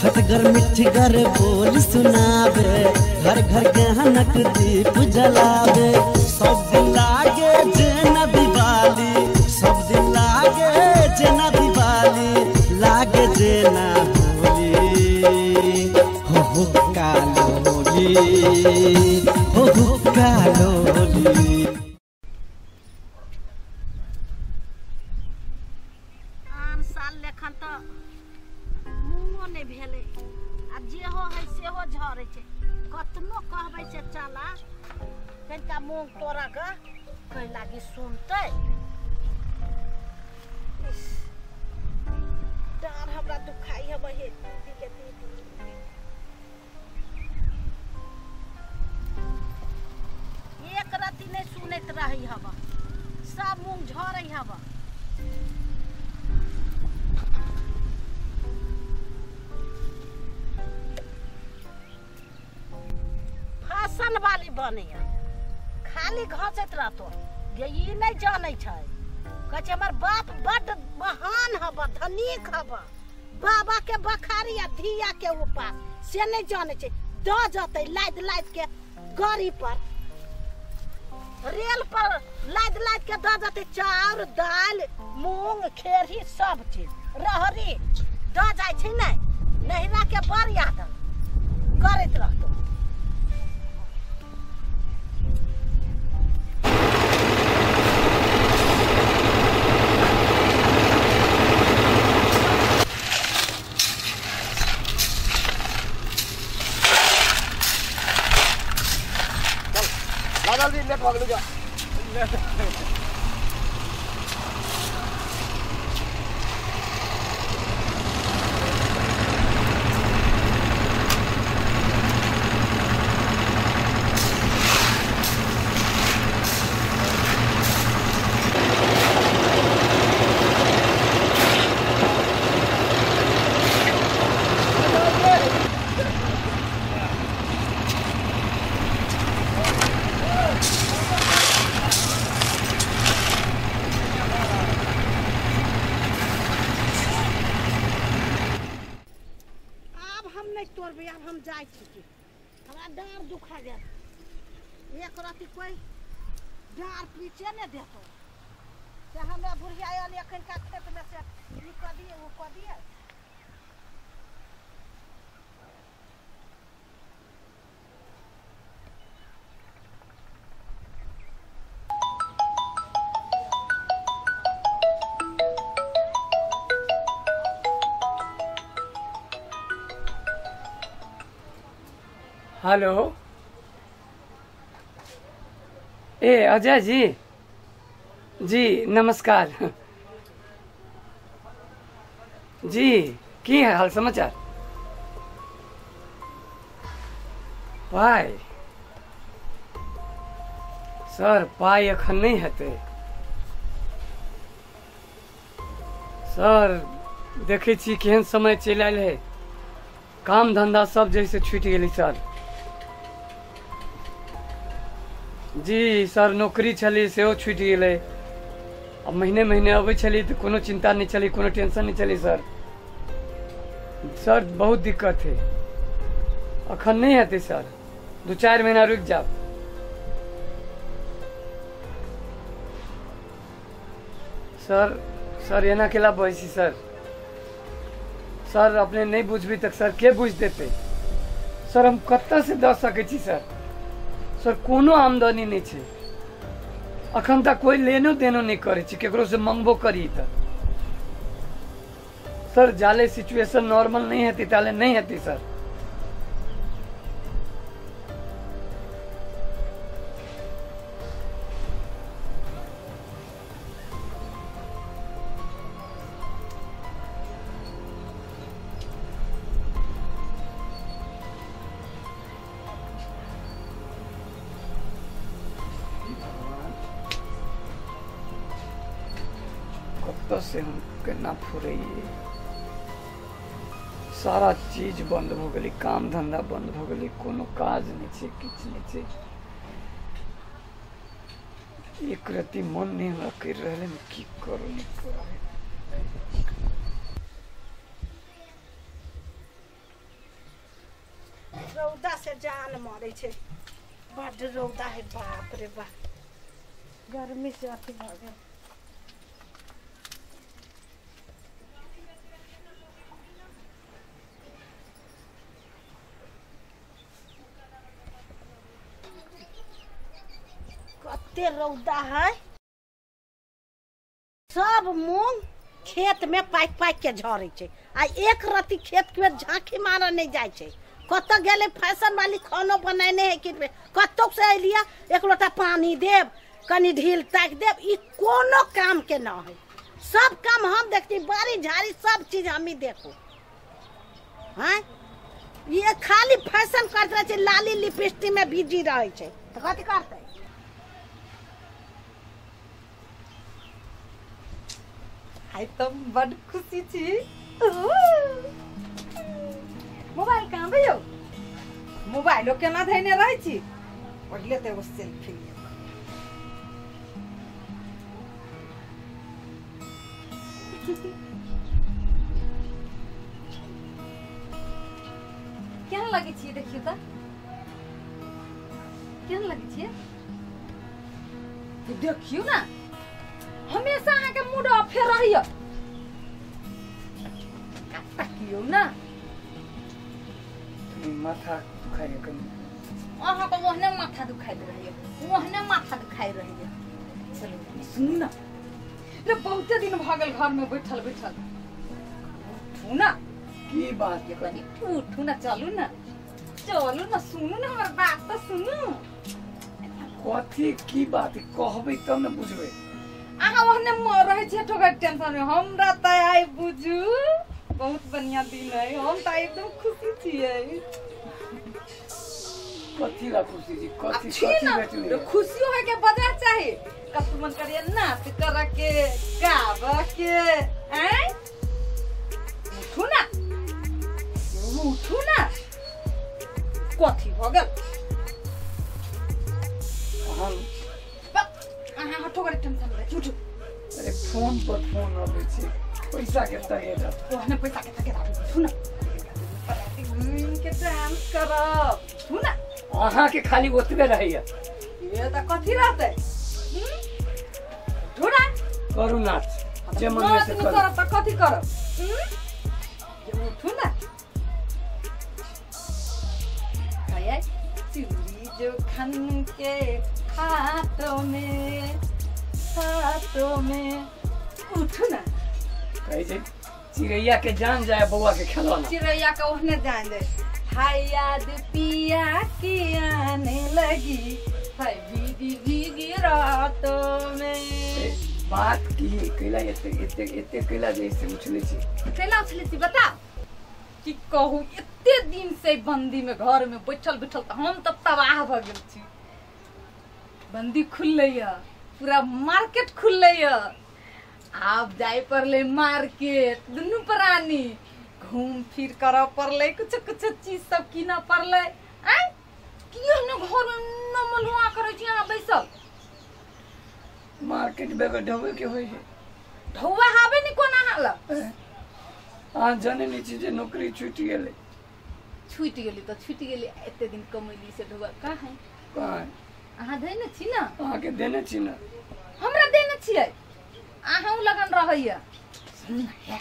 खटगर मिठगर बोल सुनावे, घर घर गहनक दीप जलावे। सब दिन लागे जेना दिवाली, सब दिन लागे जेना दिवाली, लागे जेना होली। हो कालोली, हो कालोली। आन साल लेखन तो मुँहो नहीं भेले, आ जेहो है सेहो झरे छे। कतनो कहबै से चला कनिका मूंग तोड़ा के कहीं लागी सुनते। डार हमरा दुखाई है बहे दिले दीदी। एक राती नहीं सुनत रही हवा, सब मूंग झरे हवा। फैशन वाली बने खाली घसत रहतो, ये नहीं जाने छै। कहे हमर बाप बड़ महान हवा, धनिक हवा, बाबा के बखारी आ धिया के उपास से नहीं जाने छै। द जते लाद लाद के गाड़ी पर, रेल पर लाद लाद के द जते चाउर दाल मूंग खेरही सब चीज रहरी द जाय छै। नहीं नहिरा के बड़ याद करत रहतो। लेट भाग लो। अब हम जाए छी, हमरा डार दुखा गया। एक राती कोई डार पीछे नहीं देतो से हमरा बुढ़िया आयल एखन का खेत में से ई क दिए वो क दिए। हेलो, ए अजय जी, जी नमस्कार जी, की हाल समाचार? पाई सर, पाई अखन नहीं हेतै सर। देखे छी केहन समय चलि आयल है, काम धंधा सब जैसे छूटि गेलै सर। जी सर, नौकरी छली सेहो छूटि गेलै। अब महीने महीने अबै छली तऽ कोनो चिंता नहीं चली, कोनो टेंशन नहीं चली सर। सर बहुत दिक्कत है, अखन नहीं हेतै सर, 2-4 महीना रुक जाओ। सर एना केला बैसी सर। सर अपने नहीं बुझबी तक सर के बुझ देते सर। हम कत्ता से दऽ सकै छी सर? सर कोनो आमदनी नहीं छै अखन तक, कोई लेनो देनो नहीं करे छी, केकरो से मंगबो करी त सर जाले सिचुएशन नॉर्मल नहीं हेतै ताले नहीं हेतै सर। से हम केना फुरैये, सारा चीज बंद हो गई, काम धंधा बंद हो गई, कोनो काज नहीं छे, किछ नहीं छे। एक रति मन नहीं हमरा कर रहे की करू नहीं करू। रौदा से जान मारे छे बड़ रौदा है बाप रे बाप गर्मी से अथी भ गेल कते रौदा है सब मूंग खेत में पाइक पाइक के झड़े छे आ एक रति खेत के झांकी मारने नहीं जाय छे कत गेले फैशन वाली खानो बनाने है कि कतो से लिया एक लोटा पानी देब कनी ढील ताक देब ई कोनो काम के ना है सब काम हम देखती बारी झाड़ी सब चीज हम ही देखो हैं ये खाली फैशन करते रहे छे लाली लिपस्टिक में बिजी रहे छे तो कथि करते आई तो बड़ खुशी छी मोबाइल कहाँ भयो मोबाइलो केना धैने रहै छी पहिले तो एगो सेल्फी लिया केना लगे छी देखियो त केना लगे छी देखियो ना हमेशा अहाँ के मूड ऑफ रहियो तकियो ना माथा दुखाइ कनी अहाँ को ओहने माथा दुखाइ रहियो ओहने माथा दुखाइ रहियो चलो सुन ना रे बहुत दिन भ गेल घर में बैठल बैठल उठू ना की बात ये कनी उठू ना चलू ना सुनू ना हमर बात तो सुनू कथी की बात कहबै तब न बुझबै अहाँ ओहने मर रहे छे ठोकर टेंशन में हमरा त आई बुझू बहुत बढ़िया दिन है हम त एकदम खुशी छियै कथी ला खुशी जी कथी अच्छी कथी ना बेटुए खुशी होए के बजा चाहे कतु मन करिए नाच कर के गाव के हैं उठू ना कथी हो गेल हम अहाँ ठोकर टेंशन में उठू अरे फोन पर फोन आबै छै पैसा के तगेदा ओहने पैसा के तके उठू ना के डांस करब उठू ना अहाँ के खाली ओतबे रहैया ये त कथी रहते ढोड़ा करू नाच जे मन से करू करू करब त कथी करब ये उठू ना आय चूड़ी जो खन के हाथों में उठू ना कहै छै चिड़ैया के जान जाए बौआ के खिलौना चिड़ैया का ओहने जान दे हाय याद पिया की आने लगी हाय भीगी भीगी रातों में बात की कैला एते कैला जैसे उछले छी कैला उछले छी बता कि कहू एते दिन से बंदी में घर में बैठल बैठल त हम त तबाह भ गेल छी बंदी खुललैया पूरा मार्केट खुललैया आप जाए पड़ले मार्केट दुनू प्राणी घूम फिर कर पड़ले कुछ कुछ चीज सब कीना पड़ले आय कियो न घर में न मलुआ करे छी यहां बैसल मार्केट बेगर ढोवे के होय है ढौवा हावे नि कोना हाला आ जाने नी छी जे नौकरी छूट गेले त छूट गेली एते दिन कमैली से ढौवा का है कहाँ अहाँ देने छी ना अहाँ के देने छी ना हमरा देने छियै अहाँ लगन रहैया सुन है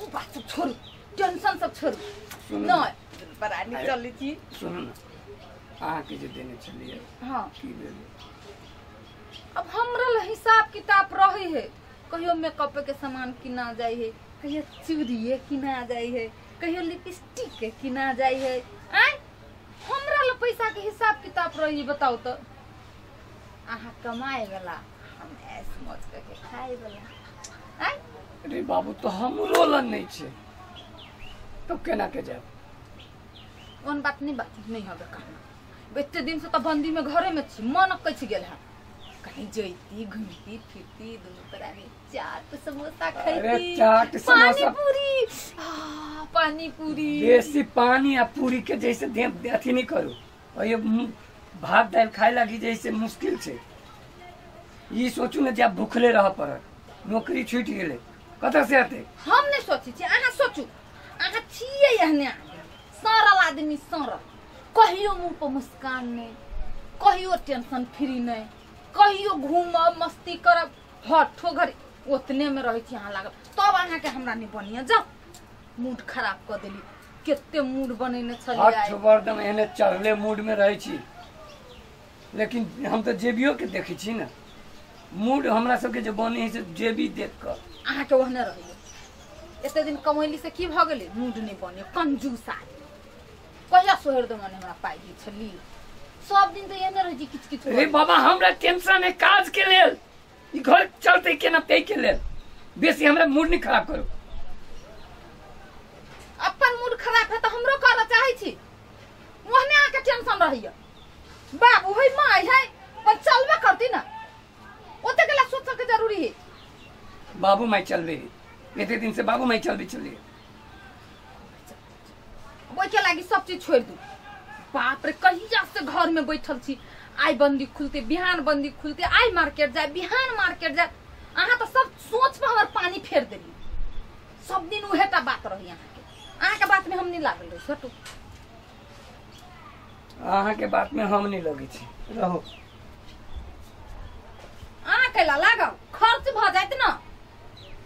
ओ बात सब छोड़ू टेंशन सब छोड़ू सुनू नहीं बरानी चली छी सुनू ना अहाँ के जे देने छलिए हां की भेल अब हमरा ल हिसाब किताब रहे है कहियो मेकअप के सामान किना जाय है कहियो चूड़िए किना जाय है कहियो लिपस्टिक के किना जाय है आय हमरा ल पैसा के हिसाब किताब रही बताओ तो आहा कमाए वाला हम ऐसे मौज करके खाए वाला आय अरे बाबू तो हमरो लन नहीं छे तो केना के जाब ओन बात नहीं होबे कहना एते दिन से तो बंदी में घरे में छी मन कछ गेल है कहीं जइती घूमती फिरती दोनों प्राणी चाट समोसा खाइती अरे चाट समोसा पानी पूरी बेसी पानी आ पूरी के जैसे अथी नहीं करू और ये भात दाल खाए लगी जैसे मुश्किल छे ये सोचू ना जब भूखले रह पड़त नौकरी छूट गेले कतऽ से आते हम नहीं सोची छी अहाँ सोचू अहाँ छिए एहने सरल आदमी सरल कहियो मुंह पर मुस्कान नहीं, कहियो टेंशन फ्री नहीं, कहियो घूमब मस्ती करब, हठो घर उतने में रही यहाँ लागल। तब अहाँ के हमरा नहीं बनिया जाओ, मूड खराब कर देली। केते मूड बनेने छलिए हठ वर्दम एने चढ़ले मूड में रही छी, लेकिन हम तो जेबियो के देखी छी ना, मूड हमरा सबके जो बने है से जेबी देख कर अहाँ के ओहने रहिए। एते दिन कमैली से की भ गेलै, मूड नहीं बने, कंजूस आदमी। कहिया सोहर दो मने हमरा पाई दी छली, सब दिन तो एने रह जी किच किच। रे बाबा हमरा टेंशन है काज के लेल, ई घर चलते केना पे के लेल, बेसी हमरा मूड नहीं खराब करू। अपन मूड खराब है तो हमरो कहला चाहे छी, ओहने आके टेंशन रहिए। बाबू है माई है पर चलबे करती ना, ओते केला सोच के जरूरी है। बाबू माई चल रही, इतने दिन से बाबू माई चल रही। ओइ के लागी सब चीज छोड़ दू। बाप रे कहिया से घर में बैठल छी, आई बंदी खुलते बिहान बंदी खुलते, आई मार्केट जाए बिहान मार्केट जाए। अहाँ तो सब सोच पे हमार पानी फेर देली, सब दिन उहेटा बात रही। अहाँ के बात में हम नहीं लागल रही छोटू, अहाँ के बात में हम नहीं लगे छी, रहो। अहाँ केला लागल खर्च भ जाइत ना।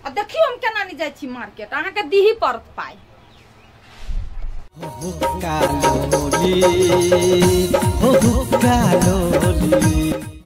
आ देखियो हम केना नहीं जाय छी मार्केट, अहाँ के दीही पड़त पाई। कालोली हो कालोली।